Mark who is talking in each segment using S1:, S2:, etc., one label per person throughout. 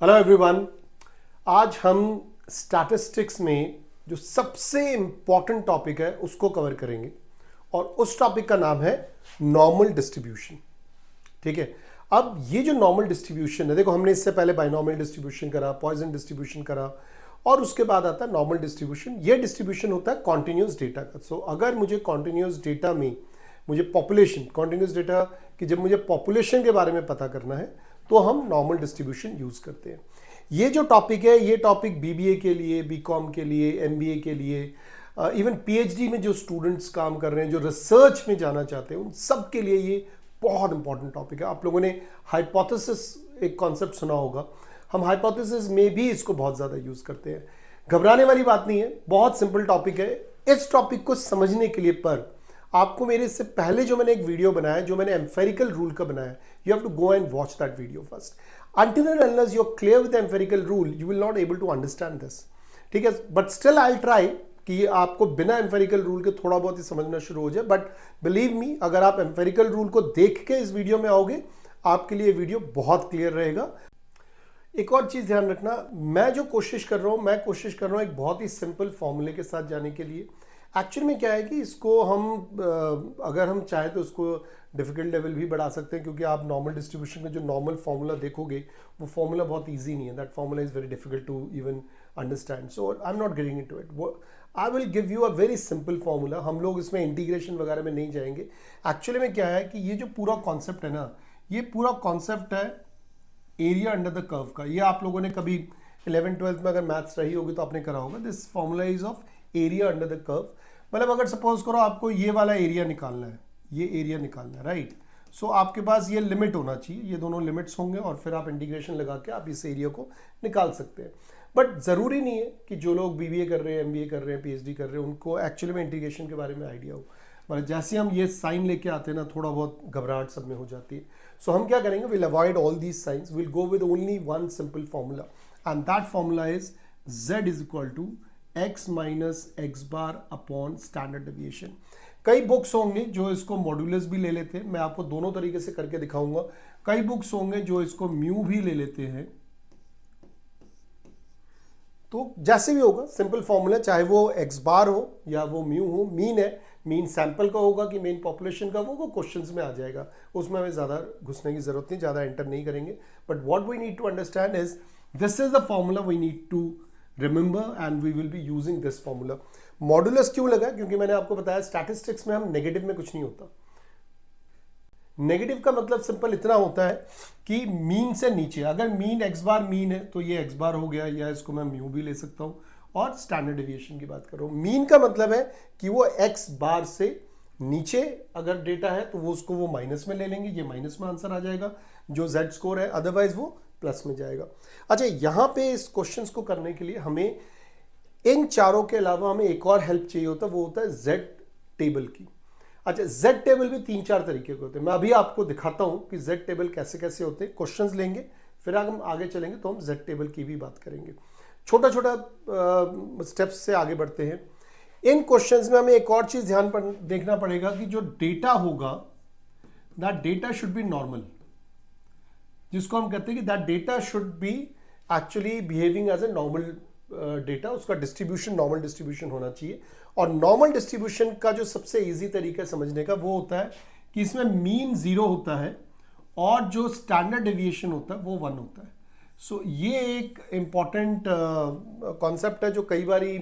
S1: Hello everyone. आज हम statistics में जो सबसे इंपॉर्टेंट टॉपिक है उसको कवर करेंगे और उस टॉपिक का नाम है नॉर्मल डिस्ट्रीब्यूशन। ठीक है। अब ये जो नॉर्मल डिस्ट्रीब्यूशन है, देखो हमने इससे पहले बाइनॉमियल डिस्ट्रीब्यूशन करा, पॉइसन डिस्ट्रीब्यूशन करा और उसके बाद आता है नॉर्मल डिस्ट्रीब्यूशन। ये डिस्ट्रीब्यूशन होता है कॉन्टिन्यूस डेटा का। सो अगर मुझे कॉन्टिन्यूस डेटा में मुझे पॉपुलेशन, कॉन्टिन्यूस डेटा कि जब मुझे पॉपुलेशन के बारे में पता करना है तो हम नॉर्मल डिस्ट्रीब्यूशन यूज करते हैं। ये जो टॉपिक है, ये टॉपिक बीबीए के लिए, बीकॉम के लिए, एमबीए के लिए, इवन पीएचडी में जो स्टूडेंट्स काम कर रहे हैं, जो रिसर्च में जाना चाहते हैं, उन सब के लिए ये बहुत इंपॉर्टेंट टॉपिक है। आप लोगों ने हाइपोथेसिस एक कॉन्सेप्ट सुना होगा, हम हाइपोथेसिस में भी इसको बहुत ज़्यादा यूज़ करते हैं। घबराने वाली बात नहीं है, बहुत सिंपल टॉपिक है। इस टॉपिक को समझने के लिए पर आपको मेरे इससे पहले जो मैंने एक वीडियो बनाया, जो मैंने एम्फेरिकल रूल का बनाया, you have to go and watch that video first. Until and unless you're clear with the empirical rule, you will not able to understand this. ठीक है, बट स्टिल आई ट्राई कि आपको बिना empirical rule के थोड़ा बहुत ही समझना शुरू हो जाए। बट बिलीव मी, अगर आप एम्फेरिकल रूल को देख के इस वीडियो में आओगे, आपके लिए वीडियो बहुत क्लियर रहेगा। एक और चीज ध्यान रखना, मैं जो कोशिश कर रहा हूं, मैं कोशिश कर रहा हूं एक बहुत ही सिंपल फॉर्मूले के साथ जाने के लिए। एक्चुअली में क्या है कि इसको हम अगर हम चाहें तो उसको डिफिकल्ट लेवल भी बढ़ा सकते हैं, क्योंकि आप नॉर्मल डिस्ट्रीब्यूशन में जो नॉर्मल फॉर्मूला देखोगे वो फॉर्मूला बहुत इजी नहीं है। That formula is very difficult to even understand, so I am not getting into it. I will give you a very simple formula. हम लोग इसमें इंटीग्रेशन वगैरह में नहीं जाएंगे। एक्चुअली में क्या है कि ये जो पूरा कॉन्सेप्ट है ना, ये पूरा कॉन्सेप्ट है एरिया अंडर द कर्व का। ये आप लोगों ने कभी 11th-12th में अगर मैथ्स रही होगी तो आपने करा होगा। This formula is of area under the curve. मतलब अगर सपोज करो आपको ये वाला एरिया निकालना है, ये एरिया निकालना है, राइट। सो आपके पास ये लिमिट होना चाहिए, ये दोनों लिमिट्स होंगे और फिर आप इंटीग्रेशन लगा के आप इस एरिया को निकाल सकते हैं। बट जरूरी नहीं है कि जो लोग बीबीए कर रहे हैं, एमबीए कर रहे हैं, पीएचडी कर रहे हैं, उनको एक्चुअली में इंटीग्रेशन के बारे में आइडिया हो। मतलब जैसे हम ये साइन लेके आते हैं ना, थोड़ा बहुत घबराहट सब में हो जाती है। सो हम क्या करेंगे, will avoid all these science, will go with only one simple formula, and that formula is z is equal to x minus x bar upon standard deviation. कई बुक्स होंगे जो इसको मॉड्यूलस भी ले लेते हैं, मैं आपको दोनों तरीके से करके दिखाऊंगा। कई बुक्स होंगे जो इसको म्यू भी ले लेते हैं। तो जैसे भी होगा सिंपल फॉर्मूला, चाहे वो एक्स बार हो या वो म्यू हो, मीन है, मीन सैंपल का होगा कि मेन पॉपुलेशन का, वो क्वेश्चंस में आ जाएगा। उसमें हमें ज़्यादा घुसने की जरूरत नहीं, ज़्यादा एंटर नहीं करेंगे। But what we need to understand is this is the formula we need to remember and we will be using this formula. Modulus क्यों लगा? क्योंकि मैंने आपको बताया स्टैटिस्टिक्स में हम नेगेटिव में कुछ नहीं होता। नेगेटिव का मतलब सिंपल इतना होता है कि मीन से नीचे, अगर मीन एक्स बार मीन है तो ये एक्स बार हो गया, या इसको मैं म्यू भी ले सकता हूं। और स्टैंडर्ड डेविएशन की बात कर रहा हूं, मीन का मतलब है कि वो एक्स बार से नीचे अगर डेटा है तो वो उसको वो माइनस में ले लेंगे, ये माइनस में आंसर आ जाएगा जो जेड स्कोर है, अदरवाइज वो प्लस में जाएगा। अच्छा, यहां पे इस क्वेश्चंस को करने के लिए हमें इन चारों के अलावा हमें एक और हेल्प चाहिए होता है, वो होता है जेड टेबल की। अच्छा, जेड टेबल भी 3-4 तरीके के होते हैं। मैं अभी आपको दिखाता हूं कि जेड टेबल कैसे कैसे होते हैं। क्वेश्चंस लेंगे, फिर अगर हम आगे चलेंगे तो हम जेड टेबल की भी बात करेंगे। छोटा छोटा स्टेप्स से आगे बढ़ते हैं। इन क्वेश्चंस में हमें एक और चीज ध्यान देखना पड़ेगा कि जो डेटा होगा, that data should be normal, जिसको हम कहते हैं कि that data should be actually behaving as a normal data. उसका डिस्ट्रीब्यूशन नॉर्मल डिस्ट्रीब्यूशन होना चाहिए। और नॉर्मल डिस्ट्रीब्यूशन का जो सबसे इजी तरीका समझने का वो होता है कि इसमें मीन 0 होता है और जो स्टैंडर्ड डेविएशन होता है वो 1 होता है। सो ये एक इंपॉर्टेंट कॉन्सेप्ट है जो कई बारी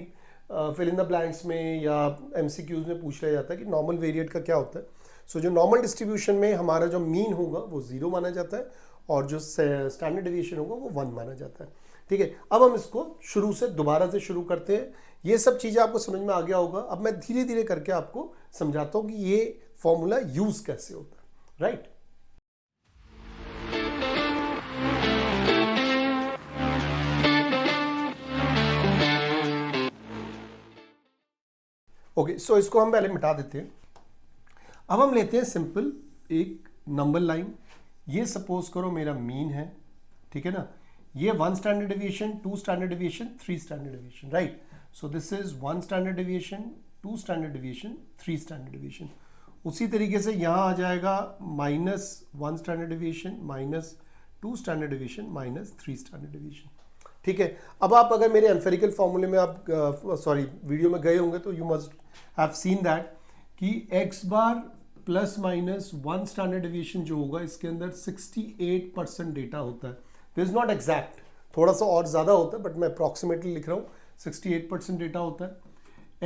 S1: फिल इन द ब्लैंक्स में या एमसीक्यूज में पूछ लिया जाता है कि नॉर्मल वेरिएट का क्या होता है। सो जो नॉर्मल डिस्ट्रीब्यूशन में हमारा जो मीन होगा वो 0 माना जाता है और जो स्टैंडर्ड डेविएशन होगा वो 1 माना जाता है। ठीक है, अब हम इसको शुरू से दोबारा से शुरू करते हैं। ये सब चीजें आपको समझ में आ गया होगा। अब मैं धीरे धीरे करके आपको समझाता हूं कि ये फॉर्मूला यूज कैसे होता है, राइट। ओके, सो इसको हम पहले मिटा देते हैं। अब हम लेते हैं सिंपल एक नंबर लाइन। ये सपोज करो मेरा मीन है, ठीक है ना। ये 1 standard deviation, 2 standard deviation, 3 standard deviation, right. So this is 1 standard deviation, 2 standard deviation, 3 standard deviation. उसी तरीके से यहां आ जाएगा -1 standard deviation, 2 standard division minus 3 standard division. ठीक है, अब आप अगर मेरे एम्फेरिकल फॉर्मूले में आप वीडियो में गए होंगे तो you must have seen that कि x बार प्लस माइनस 1 स्टैंडर्ड डिवीजन जो होगा इसके अंदर 68% डेटा होता है। दिस इज नॉट एग्जैक्ट, थोड़ा सा और ज्यादा होता है, बट मैं अप्रॉक्सीमेटली लिख रहा हूँ, 68% डेटा होता है।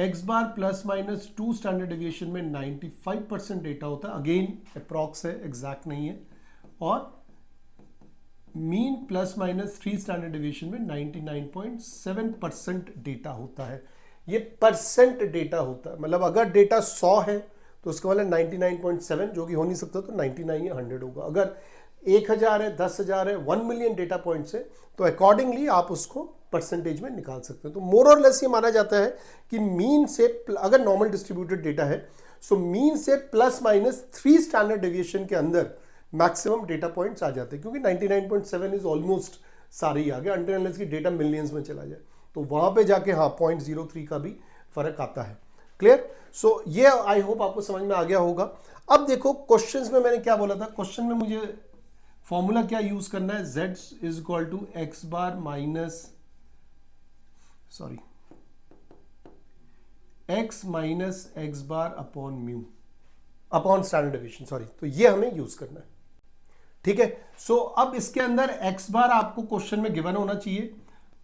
S1: x बार प्लस माइनस 2 स्टैंडर्ड डिवीजन में 95% डेटा होता है, अगेन अप्रॉक्स है, एग्जैक्ट नहीं है। और mean plus minus 3 standard division में 99.7% डेटा होता है। ये परसेंट डेटा होता है, मतलब अगर डेटा 100 है तो उसका वाला 99.7 जो कि हो नहीं सकता, तो 99 या 100 होगा। अगर 1000 है, 10,000 है, 1 मिलियन डेटा पॉइंट्स है, तो अकॉर्डिंगली आप उसको परसेंटेज में निकाल सकते हैं। तो मोर और लेस ये माना जाता है कि मीन से, अगर नॉर्मल डिस्ट्रीब्यूटेड डेटा है, सो मीन से प्लस माइनस 3 स्टैंडर्ड डेविएशन के अंदर मैक्सिमम डेटा पॉइंट्स आ जाते हैं, क्योंकि 99.7 इज ऑलमोस्ट सारे ही आ गए, अनटिल अनलेस की डेटा मिलियंस में चला जाए, तो वहां पे जाके हाँ 0.03 का भी फर्क आता है। क्लियर? सो ये आई होप आपको समझ में आ गया होगा। अब देखो क्वेश्चंस में मैंने क्या बोला था, क्वेश्चन में मुझे फॉर्मूला क्या यूज करना है, z is equal to x bar minus x minus x bar upon mu upon standard deviation, तो ये हमें यूज करना है। ठीक है, सो अब इसके अंदर x बार आपको क्वेश्चन में गिवन होना चाहिए,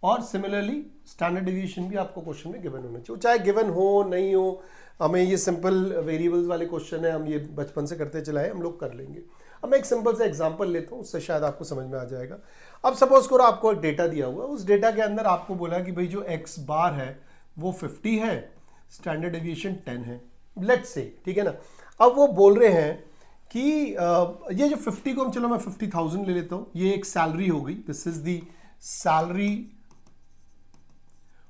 S1: और सिमिलरली स्टैंडर्ड डेविएशन भी आपको क्वेश्चन में गिवन होना चाहिए, चाहे गिवन हो नहीं हो। हमें ये सिंपल वेरिएबल्स वाले क्वेश्चन है, हम ये बचपन से करते चलाए, हम लोग कर लेंगे। अब मैं एक सिंपल सा एग्जांपल लेता हूँ, उससे शायद आपको समझ में आ जाएगा। अब सपोज करो आपको एक डेटा दिया हुआ, उस डेटा के अंदर आपको बोला कि भाई जो x बार है वो 50 है, स्टैंडर्ड डेविएशन 10 है, लेट्स से, ठीक है ना। अब वो बोल रहे हैं कि ये जो 50 को हम, चलो मैं 50,000 ले लेता हूँ, ये एक सैलरी हो गई, this is the salary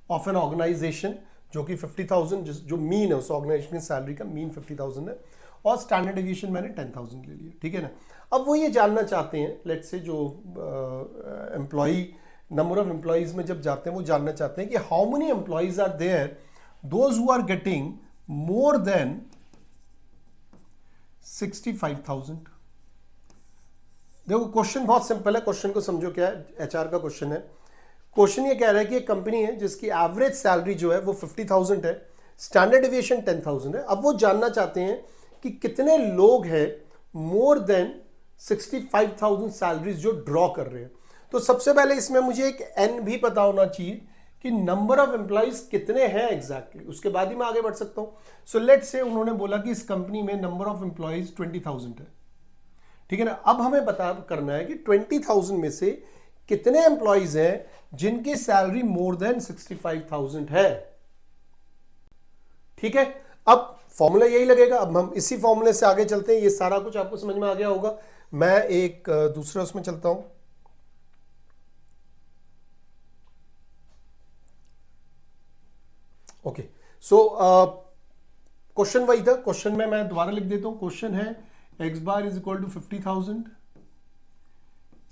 S1: of an organization, जो कि 50,000 जो मीन है उस ऑर्गेनाइजेशन की सैलरी का मीन 50,000 है, और स्टैंडर्ड डेविएशन मैंने 10,000 ले लिया। ठीक है ना। अब वो ये जानना चाहते हैं, लेट्स से जो एम्प्लॉई नंबर ऑफ एम्प्लॉइज में जब जाते हैं वो जानना चाहते हैं कि how many employees are there those who are getting more than 65,000। देखो क्वेश्चन बहुत सिंपल है, क्वेश्चन को समझो क्या है, एचआर का क्वेश्चन है। क्वेश्चन ये कह रहा है कि एक कंपनी है जिसकी एवरेज सैलरी जो है वो 50,000 है, स्टैंडर्ड डेविएशन 10,000 है। अब वो जानना चाहते हैं कि कितने लोग हैं मोर देन 65,000 सैलरीज जो ड्रॉ कर रहे हैं। तो सबसे पहले इसमें मुझे एक एन भी पता होना चाहिए कि नंबर ऑफ एम्प्लॉइज कितने हैं एग्जैक्टली, उसके बाद ही मैं आगे बढ़ सकता हूं। सो लेट्स से उन्होंने बोला कि इस कंपनी में नंबर ऑफ एम्प्लॉइज 20,000 है। ठीक है ना। अब हमें पता करना है कि 20,000 में से कितने एम्प्लॉइज हैं जिनकी सैलरी मोर देन 65,000 है। ठीक है, अब फॉर्मूला यही लगेगा। अब हम इसी फॉर्मूले से आगे चलते हैं, ये सारा कुछ आपको समझ में आ गया होगा। मैं एक दूसरे उसमें चलता हूं। ओके, सो क्वेश्चन वही था, क्वेश्चन में मैं दोबारा लिख देता हूं। क्वेश्चन है x bar is equal to 50,000,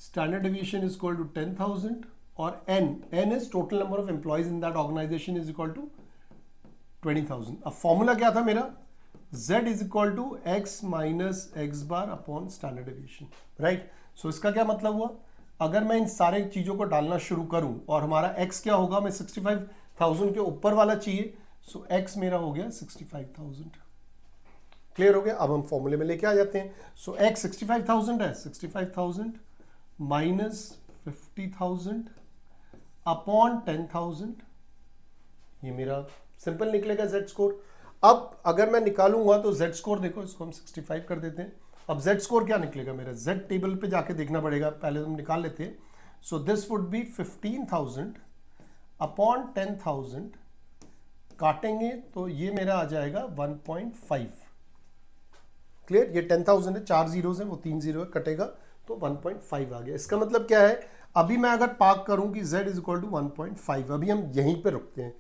S1: standard deviation is equal to 10,000, और n is total number of employees in that organization is equal to 20,000। अब फॉर्मूला क्या था मेरा, z is equal to x minus x bar upon standard deviation, right. So इसका क्या मतलब हुआ, अगर मैं इन सारे चीजों को डालना शुरू करूं और हमारा x क्या होगा, मैं 65,000 के ऊपर वाला चाहिए, सो x मेरा हो गया 65,000। क्लियर हो गया। अब हम फॉर्मूले में लेके आ जाते हैं। सो x 65,000 है, 65,000 माइनस 50,000 अपॉन 10,000, ये मेरा सिंपल निकलेगा z स्कोर। अब अगर मैं निकालूंगा तो z स्कोर देखो, इसको हम 65 कर देते हैं। अब z स्कोर क्या निकलेगा मेरा, z टेबल पे जाके देखना पड़ेगा, पहले हम निकाल लेते हैं। So this would be 15,000 upon 10,000, काटेंगे तो ये मेरा आ जाएगा 1.5। क्लियर, ये 10,000 है, 4 जीरोस है, वो 3 जीरो है, कटेगा तो 1.5 आ गया। इसका मतलब क्या है, अभी मैं अगर पार्क करूं कि z इज इक्वल टू 1.5, अभी हम यहीं पे रुकते हैं।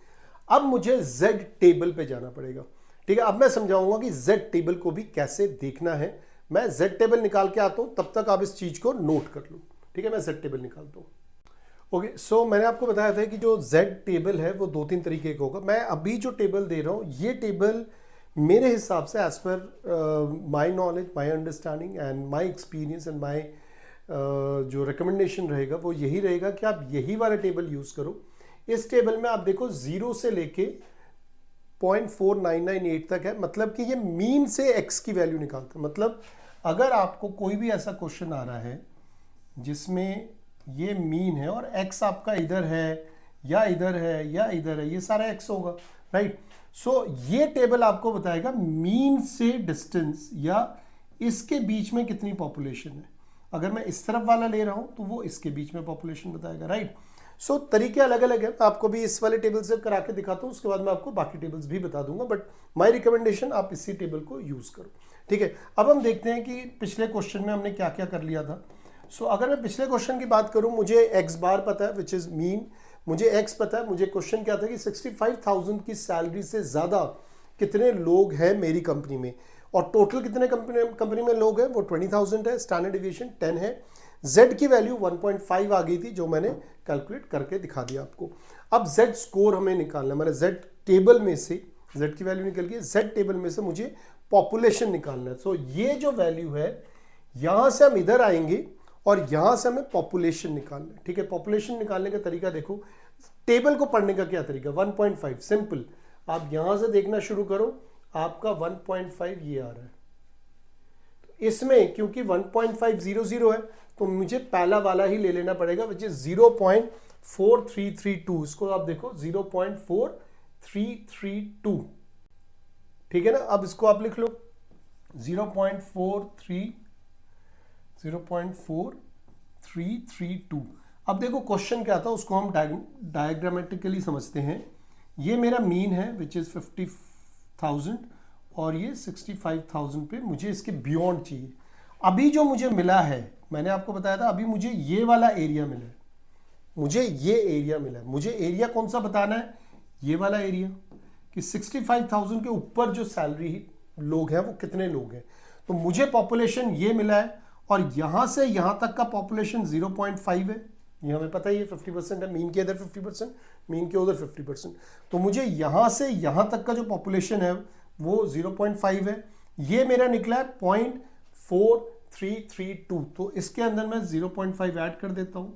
S1: अब मुझे z टेबल पे जाना पड़ेगा। ठीक है, अब मैं समझाऊंगा कि z टेबल को भी कैसे देखना है। मैं z टेबल निकाल के आता हूं, तब तक आप इस चीज को नोट कर लो। ठीक है, मैं z टेबल निकालता हूं। ओके, सो मैंने आपको बताया था कि जो z टेबल है वो 2-3 तरीके का होगा। मैं अभी जो टेबल दे रहा हूं, ये टेबल मेरे हिसाब से as per my knowledge, my understanding and my experience and my जो रिकमेंडेशन रहेगा वो यही रहेगा कि आप यही वाला टेबल यूज करो। इस टेबल में आप देखो 0 से लेके 0.4998 तक है, मतलब कि ये मीन से एक्स की वैल्यू निकालता है। मतलब अगर आपको कोई भी ऐसा क्वेश्चन आ रहा है जिसमें ये मीन है और एक्स आपका इधर है या इधर है या इधर है, ये सारा एक्स होगा, राइट। सो ये टेबल आपको बताएगा मीन से डिस्टेंस या इसके बीच में कितनी पॉपुलेशन है। अगर मैं इस तरफ वाला ले रहा हूं तो वो इसके बीच में पॉपुलेशन बताएगा, राइट। सो तरीके अलग अलग है, आपको भी इस वाले टेबल से करा के दिखाता हूं, उसके बाद मैं आपको बाकी टेबल्स भी बता दूंगा, बट माय रिकमेंडेशन आप इसी टेबल को यूज करो, ठीक है। अब हम देखते हैं कि पिछले क्वेश्चन में हमने क्या क्या कर लिया था। सो अगर मैं पिछले क्वेश्चन की बात करूं, मुझे एक्स बार पता है विच इज मीन, मुझे एक्स पता है, मुझे क्वेश्चन क्या था कि 65,000 की सैलरी से ज्यादा कितने लोग हैं मेरी कंपनी में, और टोटल कितने कंपनी में लोग हैं वो 20,000 है, स्टैंडर्ड डिविएशन 10 है, z की वैल्यू 1.5 आ गई थी जो मैंने कैलकुलेट करके दिखा दिया आपको। अब z स्कोर हमें निकालना है, मैंने z टेबल में से z की वैल्यू निकल गई, z टेबल में से मुझे पॉपुलेशन निकालना है। सो ये जो वैल्यू है यहां से हम इधर आएंगे और यहां से हमें पॉपुलेशन निकालना है, ठीक है। पॉपुलेशन निकालने का तरीका देखो, टेबल को पढ़ने का क्या तरीका, 1.5 सिंपल, आप यहां से देखना शुरू करो, आपका 1.5 ये आ रहा है। तो इसमें क्योंकि 1.500 है तो मुझे पहला वाला ही ले लेना पड़ेगा विच इज 0.4332, इसको आप देखो 0.4332, ठीक है ना। अब इसको आप लिख लो 0.4332। अब देखो क्वेश्चन क्या था, उसको हम डायग्रामेटिकली समझते हैं। ये मेरा मीन है विच इज 50,000 और ये 65,000 पे मुझे इसके बियॉन्ड चाहिए। अभी जो मुझे मिला है, मैंने आपको बताया था अभी मुझे ये वाला एरिया मिला है, मुझे ये एरिया मिला है। मुझे एरिया कौन सा बताना है, ये वाला एरिया, कि 65,000 के ऊपर जो सैलरी लोग हैं वो कितने लोग हैं। तो मुझे पॉपुलेशन ये मिला है और यहां से यहां तक का पॉपुलेशन 0.5 है, ये हमें पता ही है 50% है, मीन के इधर 50%, मीन के उधर 50%। तो मुझे यहां से यहां तक का जो पॉपुलेशन है वो 0.5 है, ये मेरा निकला है 0.4332। तो इसके अंदर मैं 0.5 ऐड कर देता हूं।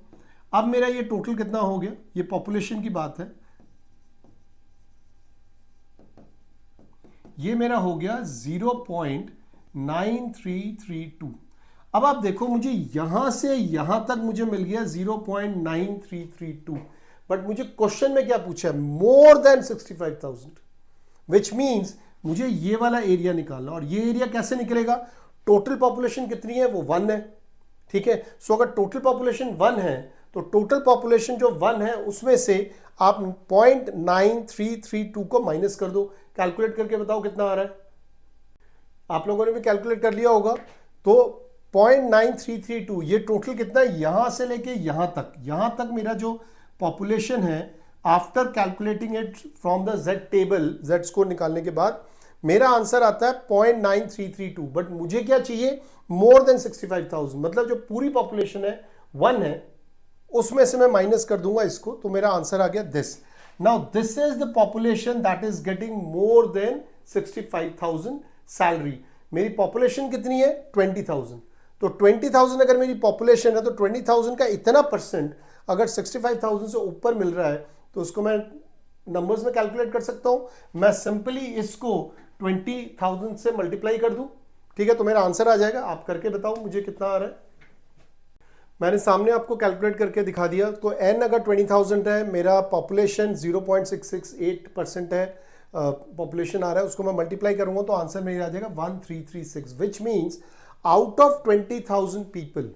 S1: अब मेरा ये टोटल कितना हो गया, ये पॉपुलेशन की बात है, ये मेरा हो गया 0.9332। अब आप देखो मुझे यहां से यहां तक मुझे मिल गया 0.9332, बट मुझे क्वेश्चन में क्या पूछा है, मोर देन 65,000, विच मीन्स मुझे ये वाला एरिया निकालना। और ये एरिया कैसे निकलेगा, टोटल पॉपुलेशन कितनी है वो 1 है, ठीक है। सो अगर टोटल पॉपुलेशन 1 है तो टोटल पॉपुलेशन जो 1 है उसमें से आप 0.9332 को माइनस कर दो, कैलकुलेट करके बताओ कितना आ रहा है। आप लोगों ने भी कैलकुलेट कर लिया होगा। तो 0.9332 ये टोटल कितना है, यहां से लेके यहां तक मेरा जो पॉपुलेशन है after calculating it from the z table, z score निकालने के बाद मेरा आंसर आता है 0.9332। बट मुझे क्या चाहिए, मोर देन 65,000, मतलब जो पूरी पॉपुलेशन है 1 है उसमें से मैं माइनस कर दूंगा इसको, तो मेरा आंसर आ गया this. Now this is the population that is getting more than 65,000 salary. मेरी पॉपुलेशन कितनी है 20,000, तो 20,000 अगर मेरी पॉपुलेशन है तो 20,000 का इतना परसेंट अगर 65,000 से ऊपर मिल रहा है तो उसको मैं नंबर्स में कैलकुलेट कर सकता हूं। मैं सिंपली इसको 20,000 से मल्टीप्लाई कर दूं, ठीक है, तो मेरा आंसर आ जाएगा। आप करके बताओ मुझे कितना आ रहा है। मैंने सामने आपको कैलकुलेट करके दिखा दिया। तो n अगर 20,000 है, मेरा पॉपुलेशन 0.668% है, पॉपुलेशन आ रहा है, उसको मैं मल्टीप्लाई करूंगा तो आंसर मेरा आ जाएगा 1336, which means out of 20,000 people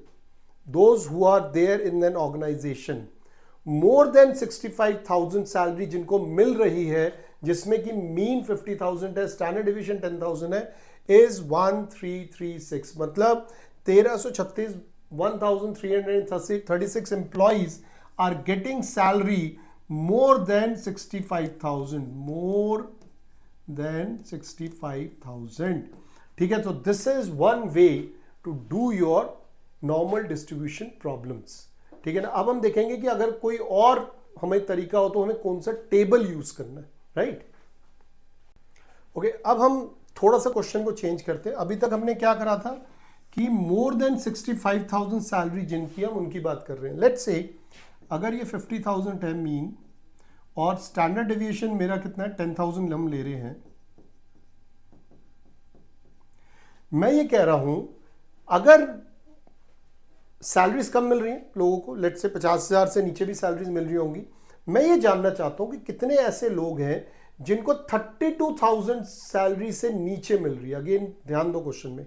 S1: those who are there in an organization, more than 65,000 salary जिनको मिल रही है, जिसमें कि मीन 50,000 है, स्टैंडर्ड डिवीजन 10,000 है, इज 1336, मतलब 1336 1336 employees are getting salary more than 65,000, more than 65,000, ठीक है। तो this is one way to do your normal distribution problems, ठीक है ना। अब हम देखेंगे कि अगर कोई और हमें तरीका हो तो हमें कौन सा टेबल यूज करना है, राइट। ओके, अब हम थोड़ा सा क्वेश्चन को चेंज करते हैं। अभी तक हमने क्या करा था कि मोर देन 65,000 सैलरी जिनकी हम उनकी बात कर रहे हैं। लेट्स से अगर ये 50,000 है मीन और स्टैंडर्ड डेविएशन मेरा कितना है 10,000 हम ले रहे हैं। मैं ये कह रहा हूं अगर सैलरीज कम मिल रही हैं लोगों को, लेट्स से 50,000 से नीचे भी सैलरीज मिल रही होंगी, मैं ये जानना चाहता हूं कि कितने ऐसे लोग हैं जिनको 32,000 सैलरी से नीचे मिल रही है। अगेन ध्यान दो क्वेश्चन में,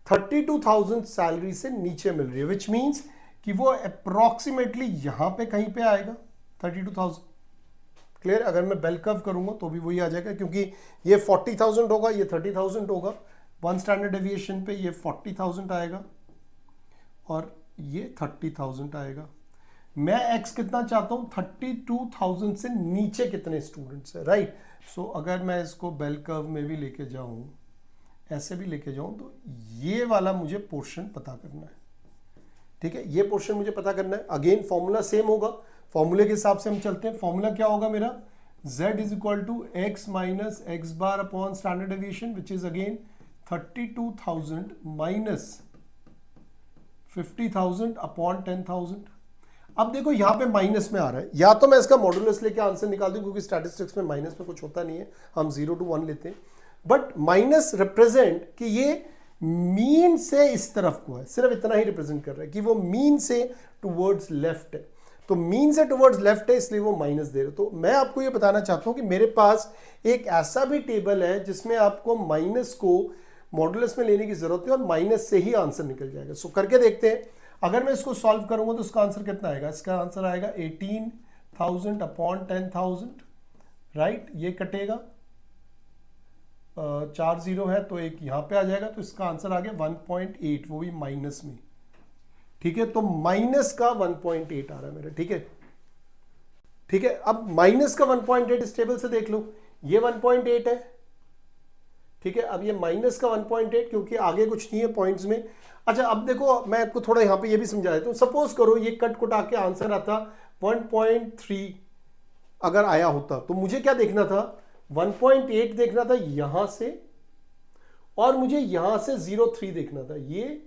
S1: 32,000 सैलरी से नीचे मिल रही है, विच मीन्स कि वो अप्रोक्सीमेटली यहां पे कहीं पे आएगा 32,000। क्लियर? अगर मैं बेल कर्व करूंगा तो भी वही आ जाएगा, क्योंकि ये 40,000 होगा, ये 30,000 होगा। वन स्टैंडर्ड डेविएशन पे ये 40,000 आएगा और ये 30,000 आएगा। मैं x कितना चाहता हूं 32,000 से नीचे कितने स्टूडेंट्स है, राइट? सो अगर मैं इसको बेल कर्व में भी लेके जाऊं, ऐसे भी लेके जाऊं, तो ये वाला मुझे पोर्शन पता करना है। ठीक है, ये पोर्शन मुझे पता करना है। अगेन फॉर्मूला सेम होगा, फॉर्मूले के हिसाब से हम चलते हैं। फॉर्मूला क्या होगा मेरा, z is equal to x minus x bar upon standard deviation, which is again 32,000 minus 50,000 upon 10,000। अब देखो यहां पे माइनस में आ रहा है, या तो मैं इसका मॉडुलस लेके आंसर निकाल दूं, क्योंकि स्टैटिस्टिक्स में माइनस में कुछ होता नहीं है, हम 0 to 1 लेते हैं। बट माइनस रिप्रेजेंट कि ये मीन से इस तरफ को है, सिर्फ इतना ही रिप्रेजेंट कर रहा है कि वो मीन से टुवर्ड्स लेफ्ट है। तो मीन से टुवर्ड्स लेफ्ट है, इसलिए वो माइनस दे रहे। तो मैं आपको ये बताना चाहता हूं कि मेरे पास एक ऐसा भी टेबल है जिसमें आपको माइनस को मॉडुलस में लेने की जरूरत है और माइनस से ही आंसर निकल जाएगा। सो करके देखते हैं। अगर मैं इसको सॉल्व करूंगा तो इसका आंसर कितना आएगा, इसका आंसर आएगा 18,000 अपॉन 10,000, राइट? ये कटेगा, 4 0 है तो एक यहां पे आ जाएगा, तो इसका आंसर आ गया 1.8, वो भी माइनस में। ठीक है, तो माइनस का 1.8 आ रहा है मेरा। ठीक है, ठीक है। अब माइनस का 1.8 इस टेबल से देख लो, ये 1.8 है। ठीक है, अब ये माइनस का 1.8, क्योंकि आगे कुछ नहीं है पॉइंट्स में। अच्छा, अब देखो मैं आपको थोड़ा यहां पे ये भी समझा देता हूं। सपोज करो ये कट कुटा के आंसर आता 1.3 अगर आया होता, तो मुझे क्या देखना था, 1.8 देखना था यहां से, और मुझे यहां से 0.3 देखना था। ये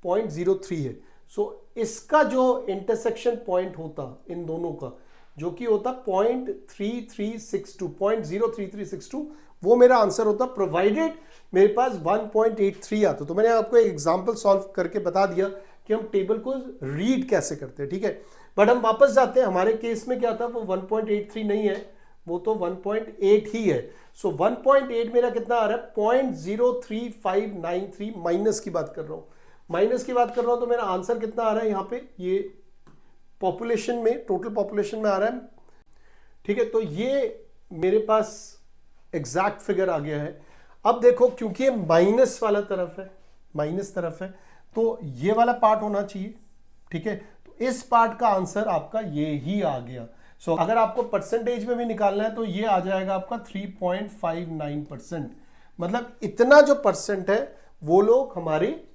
S1: 0.03 है। सो इसका जो इंटरसेक्शन पॉइंट होता इन दोनों का, जो कि होता 0.3362, 0.03362, वो मेरा आंसर होता, प्रोवाइडेड मेरे पास 1.83 आता। तो मैंने आपको एक एग्जांपल सॉल्व करके बता दिया कि हम टेबल को रीड कैसे करते हैं। ठीक है, बट हम वापस जाते हैं। हमारे केस में क्या था, वो 1.83 नहीं है, वो तो 1.8 ही है। सो 1.8 मेरा कितना आ रहा है, 0.03593, माइनस की बात कर रहा हूं, माइनस की बात कर रहा हूं। तो मेरा आंसर कितना आ रहा है यहाँ पे, ये पॉपुलेशन में, टोटल पॉपुलेशन में आ रहा है। ठीक है, तो ये मेरे पास एग्जैक्ट फिगर आ गया है। अब देखो, क्योंकि ये माइनस वाला तरफ है, माइनस तरफ है, तो ये वाला पार्ट होना चाहिए। ठीक है, तो इस पार्ट का आंसर आपका ये ही आ गया। सो अगर आपको परसेंटेज में भी निकालना है तो ये आ जाएगा आपका 3.59%। मतलब इतना जो परसेंट है वो लोग हमारे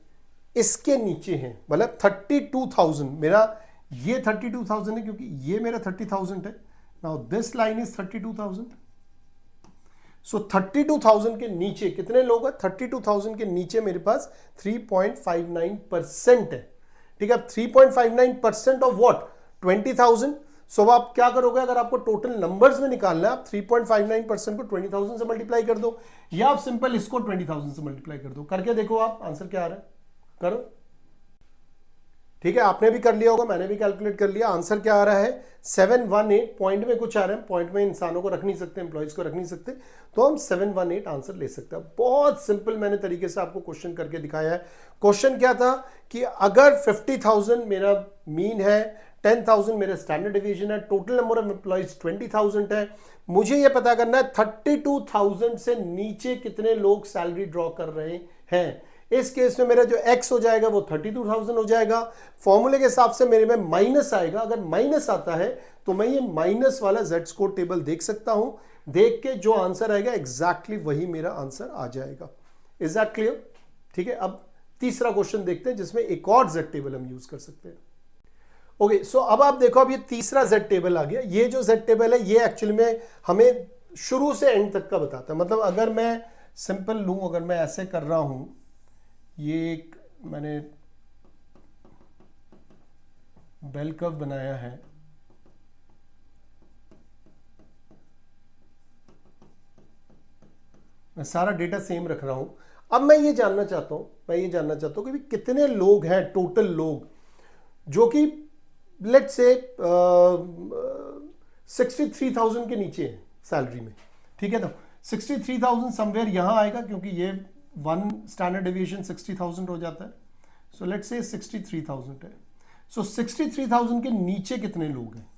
S1: इसके नीचे हैं। मतलब 32,000, मेरा ये 32,000 है, क्योंकि ये मेरा 30,000 है। Now this line is 32,000। सो 32,000 के नीचे कितने लोग हैं, 32,000 के नीचे मेरे पास 3.59% है। ठीक है, 3.59% ऑफ व्हाट, 20,000। सो आप क्या करोगे, अगर आपको टोटल नंबर्स में निकालना है, आप 3.59% को 20,000 से मल्टीप्लाई कर दो, या आप सिंपल इसको 20,000 से मल्टीप्लाई कर दो। करके देखो आप, आंसर क्या आ रहा है, करो। ठीक है, आपने भी कर लिया होगा, मैंने भी कैलकुलेट कर लिया। आंसर क्या आ रहा है, 718। पॉइंट में कुछ आ रहा है, पॉइंट में इंसानों को रख नहीं सकते, एम्प्लॉइज को रख नहीं सकते, तो हम 718 आंसर ले सकते हैं। बहुत सिंपल मैंने तरीके से आपको क्वेश्चन करके दिखाया है। क्वेश्चन क्या था कि अगर 50,000 मेरा मीन है, 10,000 मेरा स्टैंडर्ड डिवीजन है, टोटल नंबर ऑफ एम्प्लॉइज 20,000 है, मुझे यह पता करना है 32,000 से नीचे कितने लोग सैलरी ड्रॉ कर रहे हैं। इस केस में मेरा जो x हो जाएगा वो 32,000 हो जाएगा। फॉर्मूले के हिसाब से मेरे में माइनस आएगा। अगर माइनस आता है तो मैं ये माइनस वाला z स्कोर टेबल देख सकता हूं, देख के जो आंसर आएगा एग्जैक्टली वही मेरा आंसर आ जाएगा। Is that clear? ठीक है, अब तीसरा क्वेश्चन देखते हैं जिसमें एक और z टेबल हम यूज कर सकते हैं। ओके, सो अब आप देखो, अब ये तीसरा z टेबल आ गया। ये जो z टेबल है ये एक्चुअली में हमें शुरू से एंड तक का बताता है। मतलब अगर मैं सिंपल लूं, अगर मैं ऐसे कर रहा हूं, ये एक मैंने बेल कर्व बनाया है, मैं सारा डेटा सेम रख रहा हूं। अब मैं ये जानना चाहता हूं कि भी कितने लोग हैं टोटल लोग जो कि लेट से 63,000 के नीचे हैं सैलरी में, ठीक है। तो 63,000 समवेयर यहां आएगा क्योंकि ये वन स्टैंडर्ड डेविएशन 60,000 हो जाता है। सो लेट से 63,000 है। सो 63,000 के नीचे कितने लोग हैं,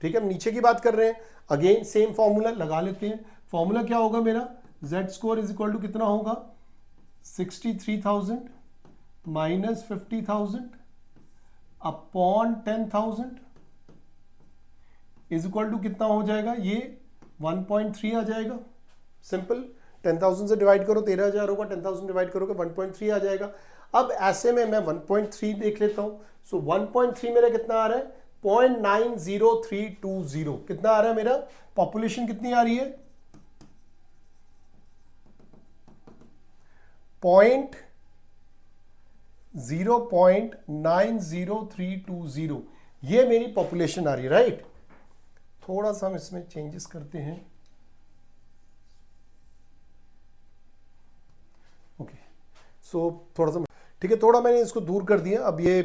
S1: ठीक है, हम नीचे की बात कर रहे हैं। अगेन सेम फॉर्मूला लगा लेते हैं। फॉर्मूला क्या होगा मेरा, z score is equal to कितना होगा, 63,000 minus 50,000 upon 10,000 is equal to कितना हो जाएगा, ये 1.3 आ जाएगा। सिंपल, 10,000 से डिवाइड करो 13,000 होगा, 10,000 डिवाइड करोगे 1.3 आ जाएगा। अब ऐसे में मैं 1.3 देख लेता हूं। सो 1.3 मेरा कितना आ रहा है, 0.90320 कितना आ रहा है मेरा, पॉपुलेशन कितनी आ रही है, 0.90320 ये मेरी पॉपुलेशन आ रही है, राइट। थोड़ा सा हम इसमें चेंजेस करते हैं। ओके, सो थोड़ा सा, ठीक है, थोड़ा मैंने इसको दूर कर दिया। अब ये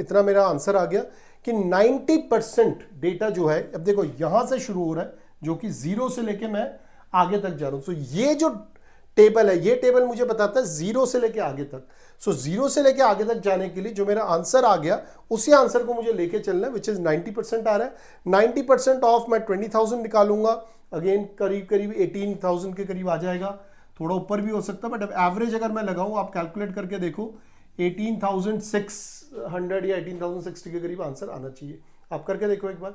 S1: इतना मेरा आंसर आ गया कि 90% डेटा जो है, अब देखो यहां से शुरू हो रहा है जो कि 0 से लेके मैं आगे तक जा रहा हूं। सो ये जो टेबल है, ये टेबल मुझे बताता है 0 से लेके आगे तक। सो 0 से लेके आगे तक जाने के लिए जो मेरा आंसर आ गया, उसी आंसर को मुझे लेके चलना है, विच इज 90% आ रहा है। 90% ऑफ मैं 20,000 निकालूंगा, अगेन करीब करीब 18,000 के करीब आ जाएगा, थोड़ा ऊपर भी हो सकता है, बट अब एवरेज अगर मैं लगाऊं, आप कैलकुलेट करके देखो, 18,600 या 18,060 के करीब आंसर आना चाहिए। आप करके देखो एक बार,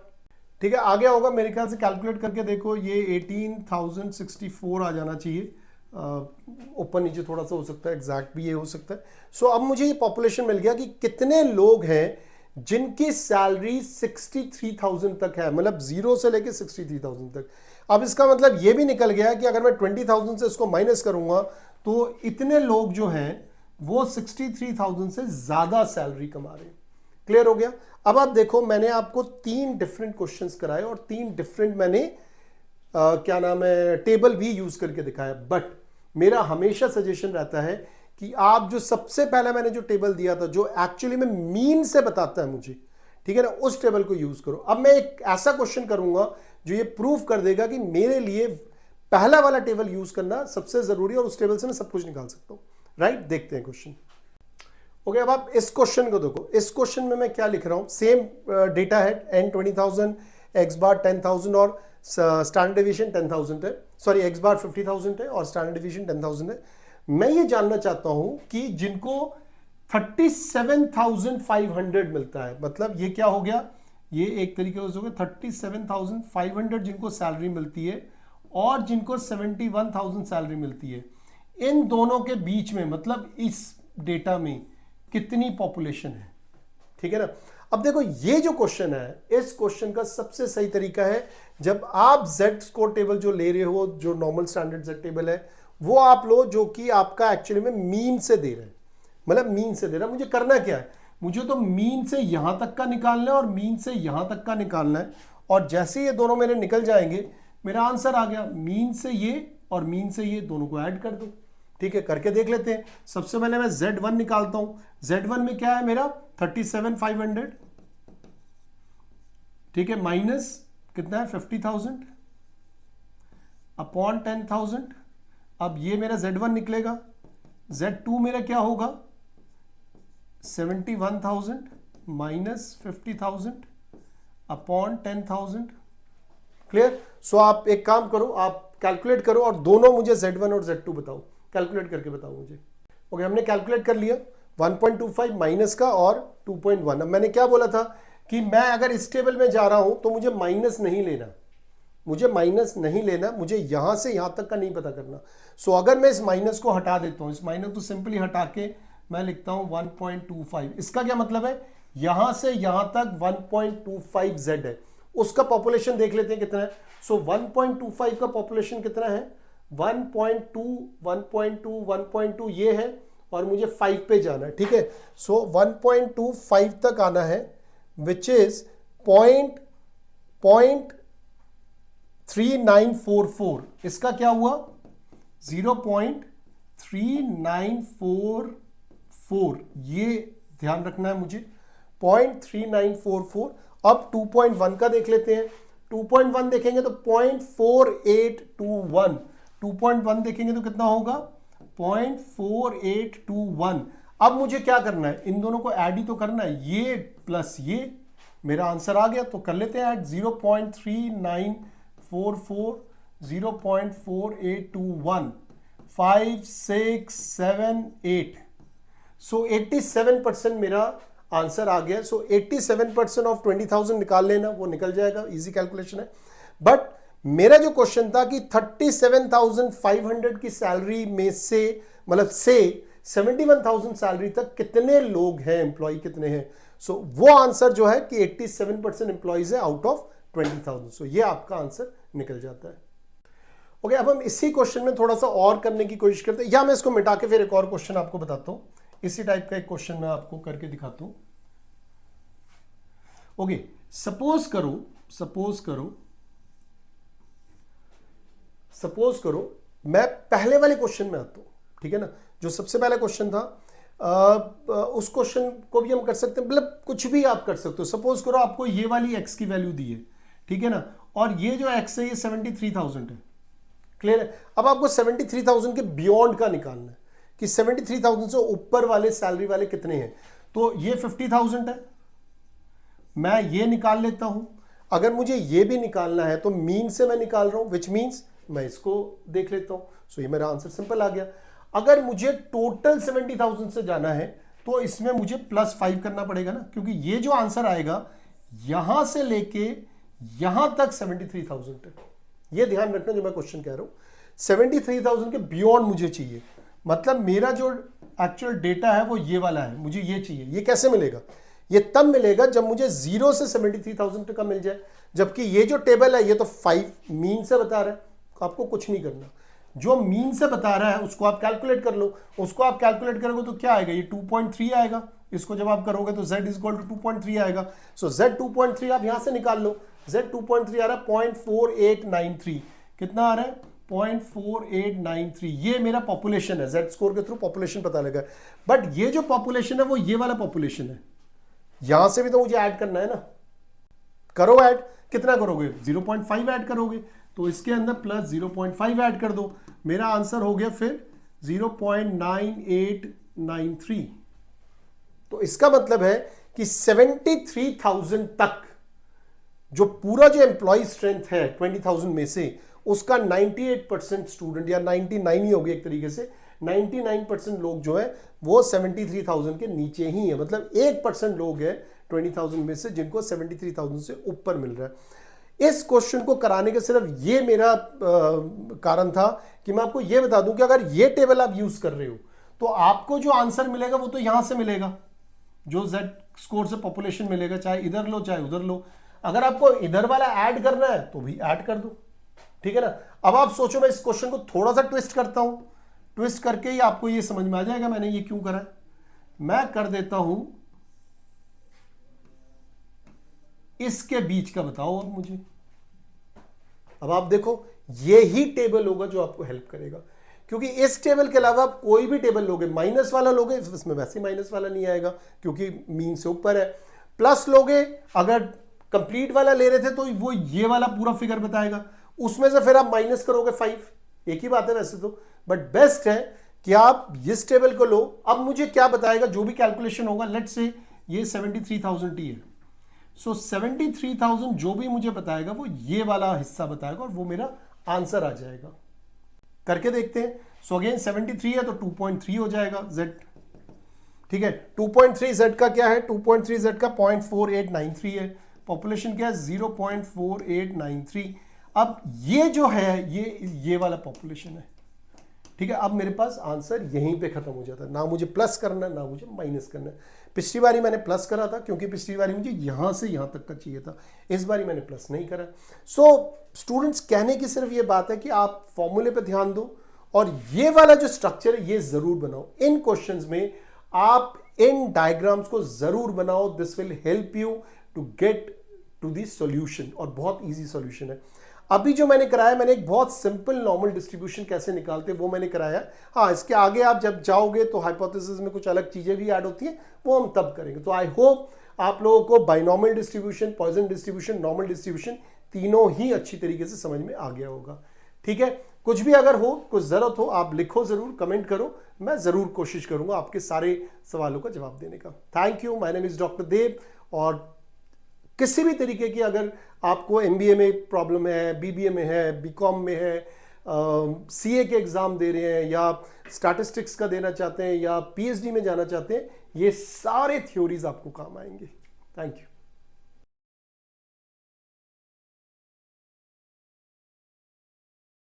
S1: ठीक है। आ गया होगा मेरे ख्याल से, कैलकुलेट करके देखो, ये 18,064 आ जाना चाहिए। ऊपर नीचे थोड़ा सा हो सकता है, एग्जैक्ट भी ये हो सकता है। सो अब मुझे ये पॉपुलेशन मिल गया कि कितने लोग हैं जिनकी सैलरी 63,000 तक है, मतलब 0 से लेके 63,000 तक। अब इसका मतलब ये भी निकल गया कि अगर मैं 20,000 से इसको माइनस करूंगा तो इतने लोग जो हैं वो 63,000 से ज्यादा सैलरी कमा रहे हैं। क्लियर हो गया। अब आप देखो, मैंने आपको 3 डिफरेंट क्वेश्चंस कराए और 3 डिफरेंट मैंने क्या नाम है टेबल भी यूज करके दिखाया। बट मेरा हमेशा सजेशन रहता है कि आप जो सबसे पहले मैंने जो टेबल दिया था, जो एक्चुअली में मीन से बताता है मुझे, ठीक है ना, उस टेबल को यूज करो। अब मैं एक ऐसा क्वेश्चन करूंगा जो ये प्रूव कर देगा कि मेरे लिए पहला वाला टेबल यूज करना सबसे जरूरी है और उस टेबल से मैं सब कुछ निकाल सकता हूं, राइट। देखते हैं क्वेश्चन। ओके, अब आप इस क्वेश्चन को देखो। इस क्वेश्चन में मैं क्या लिख रहा हूं, सेम डेटा है, n 20,000, x बार 10,000 और स्टैंडर्ड डिवीजन 10,000 है, सॉरी x बार 50,000 है और स्टैंडर्ड डिवीजन 10,000 है। मैं ये जानना चाहता हूं कि जिनको 37,500 मिलता है, मतलब ये क्या हो गया, ये एक तरीके से हो गया 37,500 जिनको सैलरी मिलती है और जिनको 71,000 सैलरी मिलती है, इन दोनों के बीच में, मतलब इस डेटा में कितनी पॉपुलेशन है, ठीक है ना। अब देखो, ये जो क्वेश्चन है, इस क्वेश्चन का सबसे सही तरीका है, जब आप Z स्कोर टेबल जो ले रहे हो, जो नॉर्मल स्टैंडर्ड Z टेबल है, वो आप लो जो कि आपका एक्चुअली में मीन से दे रहे हैं, मतलब मीन से दे रहा है। मुझे करना क्या है, मुझे तो मीन से यहां तक का निकालना है और मीन से यहां तक का निकालना है, और जैसे ये दोनों मेरे निकल जाएंगे, मेरा आंसर आ गया। मीन से ये और मीन से ये दोनों को ऐड कर दो, ठीक है, करके देख लेते हैं। सबसे पहले मैं Z1 निकालता हूं। Z1 में क्या है मेरा, 37,500, ठीक है, माइनस कितना है 50,000 अपॉन 10,000। अब ये मेरा Z1 निकलेगा। Z2 मेरा क्या होगा, 71,000 माइनस 50,000 अपॉन 10,000। क्लियर। सो आप एक काम करो, आप कैलकुलेट करो और दोनों मुझे Z1 और Z2 बताओ, कैलकुलेट करके बताओ मुझे। ओके, हमने कैलकुलेट कर लिया, 1.25 माइनस का और 2.1। अब मैंने क्या बोला था कि मैं अगर इस टेबल में जा रहा हूं तो मुझे माइनस नहीं लेना, मुझे माइनस नहीं लेना, मुझे यहां से यहां तक का नहीं पता करना। सो अगर मैं इस माइनस को हटा देता हूं, इस माइनस को सिंपली हटा के मैं लिखता हूं 1.25। इसका क्या मतलब है, यहां से यहां तक 1.25 Z है, उसका पॉपुलेशन देख लेते हैं कितना है। सो 1.25 का पॉपुलेशन कितना है, 1.2 1.2 1.2 ये है, और मुझे 5 पे जाना है, ठीक है। सो 1.25 तक आना है, विच इज 0.3944। इसका क्या हुआ? 0.3944, ये ध्यान रखना है मुझे, 0.3944। अब 2.1 का देख लेते हैं। 2.1 देखेंगे तो 0.4821, 2.1 देखेंगे तो कितना होगा? 0.4821। अब मुझे क्या करना है? इन दोनों को ऐड ही तो करना है, ये प्लस ये। मेरा आंसर आ गया, तो कर लेते हैं ऐड। 0.3944, 0.4821, 5 6 7 8। सो 87% मेरा आंसर आ गया। सो 87% ऑफ 20,000 निकाल लेना, वो निकल जाएगा, इजी कैलकुलेशन है। बट मेरा जो क्वेश्चन था कि 37,500 की सैलरी में से, मतलब से 71,000 सैलरी तक कितने लोग हैं, एम्प्लॉय कितने हैं। सो वो आंसर जो है कि 87% एम्प्लॉयज है आउट ऑफ 20,000। सो ये आपका आंसर निकल जाता है। ओके, अब हम इसी क्वेश्चन में थोड़ा सा और करने की कोशिश करते हैं, या मैं इसको मिटा के फिर एक और क्वेश्चन आपको बताता हूं। इसी टाइप का एक क्वेश्चन मैं आपको करके दिखाता हूं। ओके, सपोज करो मैं पहले वाले क्वेश्चन में आता हूं, ठीक है ना। जो सबसे पहला क्वेश्चन था, उस क्वेश्चन को भी हम कर सकते हैं, मतलब कुछ भी आप कर सकते हो। सपोज करो आपको ये वाली x की वैल्यू दी है, ठीक है ना, और ये जो x है ये 73,000 है। क्लियर है? अब आपको 73,000 के बियॉन्ड का निकालना है कि 73,000 से ऊपर वाले सैलरी वाले कितने हैं। तो ये 50,000 है, मैं ये निकाल लेता हूं। अगर मुझे ये भी निकालना है तो मीन से मैं निकाल रहा हूं, विच मीन्स मैं इसको देख लेता हूं। सो ये मेरा आंसर सिंपल आ गया। अगर मुझे टोटल 70,000 से जाना है तो इसमें मुझे +5 करना पड़ेगा ना, क्योंकि ये जो आंसर आएगा यहां से लेके यहां तक 73,000 है। ये ध्यान रखना जो मैं क्वेश्चन कह रहा हूं, 73,000 के बियॉन्ड मुझे चाहिए। मतलब मेरा जो एक्चुअल डेटा है वो ये वाला है, मुझे ये चाहिए। ये कैसे मिलेगा? ये तब मिलेगा जब मुझे 0 से 73,000 का मिल जाए। जबकि ये जो टेबल है ये तो 5 मीन से बता रहा है, तो आपको कुछ नहीं करना। जो मीन से बता रहा है उसको आप कैलकुलेट कर लो। उसको आप कैलकुलेट करोगे तो क्या आएगा? ये 2.3 आएगा। इसको जब आप करोगे तो z = 2.3 आएगा। सो z 2.3 आप यहां से निकाल लो। z 2.3 आ रहा है 0.4893। कितना आ रहा है? 0.4893। ये मेरा पॉपुलेशन है। z स्कोर के थ्रू पॉपुलेशन पता लगा। बट ये जो पॉपुलेशन है वो ये वाला पॉपुलेशन है। यहां से भी तो मुझे ऐड करना है ना। करो ऐड। कितना करोगे? 0.5 ऐड करोगे, तो इसके अंदर प्लस 0.5 ऐड कर दो। मेरा आंसर हो गया फिर 0.9893। तो इसका मतलब है कि 73,000 तक जो पूरा जो एम्प्लॉय स्ट्रेंथ है 20,000 में से, उसका 98% स्टूडेंट, या 99 ही होगी एक तरीके से, 99% लोग जो है वो 73,000 के नीचे ही है। मतलब 1% लोग हैं 20,000 में से जिनको 73,000 से ऊपर मिल रहा है। इस क्वेश्चन को कराने का सिर्फ ये मेरा कारण था कि मैं आपको ये बता दूं कि अगर ये टेबल आप यूज कर रहे हो तो आपको जो आंसर मिलेगा वो तो यहां से मिलेगा, जो z स्कोर से पॉपुलेशन मिलेगा, चाहे इधर लो चाहे उधर लो। अगर आपको इधर वाला ऐड करना है तो भी ऐड कर दो, ठीक है ना। अब आप सोचो मैं इस क्वेश्चन को थोड़ा सा ट्विस्ट करता हूं, ट्विस्ट करके ही आपको ये समझ में आ जाएगा मैंने ये क्यों करा है। मैं कर देता हूं इसके बीच का, बताओ अब मुझे। अब आप देखो ये ही टेबल होगा जो आपको हेल्प करेगा, क्योंकि इस टेबल के अलावा आप कोई भी टेबल लोगे, माइनस वाला लोगे इसमें वैसे ही माइनस वाला नहीं आएगा क्योंकि मीन से ऊपर है। प्लस लोगे, अगर कंप्लीट वाला ले रहे थे तो वो ये वाला पूरा फिगर बताएगा, उसमें से फिर आप माइनस करोगे 5। एक ही बात है वैसे तो, बट बेस्ट है कि आप इस टेबल को लो। अब मुझे क्या बताएगा? जो भी कैलकुलेशन होगा, लेट्स से ये 73,000 टी है। सो 73,000 जो भी मुझे बताएगा वो ये वाला हिस्सा बताएगा और वो मेरा आंसर आ जाएगा। करके देखते हैं। सो अगेन 73 है तो 2.3 हो जाएगा z, ठीक है। 2.3 z का क्या है? 2.3 z का 0.4893 है। पॉपुलेशन क्या है? 0.4893। अब ये जो है ये वाला पॉपुलेशन है, ठीक है। अब मेरे पास आंसर यहीं पे खत्म हो जाता है, ना मुझे प्लस करना ना मुझे माइनस करना। पिछली बारी मैंने प्लस करा था क्योंकि पिछली बारी मुझे यहां से यहां तक का चाहिए था, इस बारी मैंने प्लस नहीं करा। सो स्टूडेंट्स, कहने की सिर्फ ये बात है कि आप फॉर्मूले पे ध्यान दो और ये वाला जो स्ट्रक्चर है ये जरूर बनाओ। इन क्वेश्चंस में आप इन डायग्राम्स को जरूर बनाओ। This will help you to get to the solution, और बहुत इजी सॉल्यूशन है। अभी जो मैंने कराया, मैंने एक बहुत सिंपल नॉर्मल डिस्ट्रीब्यूशन कैसे निकालते हैं वो मैंने कराया। हाँ, इसके आगे आप जब जाओगे तो हाइपोथेसिस में कुछ अलग चीजें भी ऐड होती हैं, वो हम तब करेंगे। तो आई होप आप लोगों को binomial distribution, Poisson distribution, normal distribution तीनों ही अच्छी तरीके से समझ में आ गया होगा। ठीक है, कुछ भी अगर हो, कुछ जरूरत हो, आप लिखो जरूर, कमेंट करो, मैं जरूर कोशिश करूंगा आपके सारे सवालों का जवाब देने का। Thank you. My name is doctor Dev. और किसी भी तरीके की अगर आपको एमबीए में प्रॉब्लम है, बीबीए में है, बीकॉम में है, सीए के एग्जाम दे रहे हैं, या स्टैटिस्टिक्स का देना चाहते हैं, या पीएचडी में जाना चाहते हैं, ये सारे थ्योरीज आपको काम आएंगे। Thank you.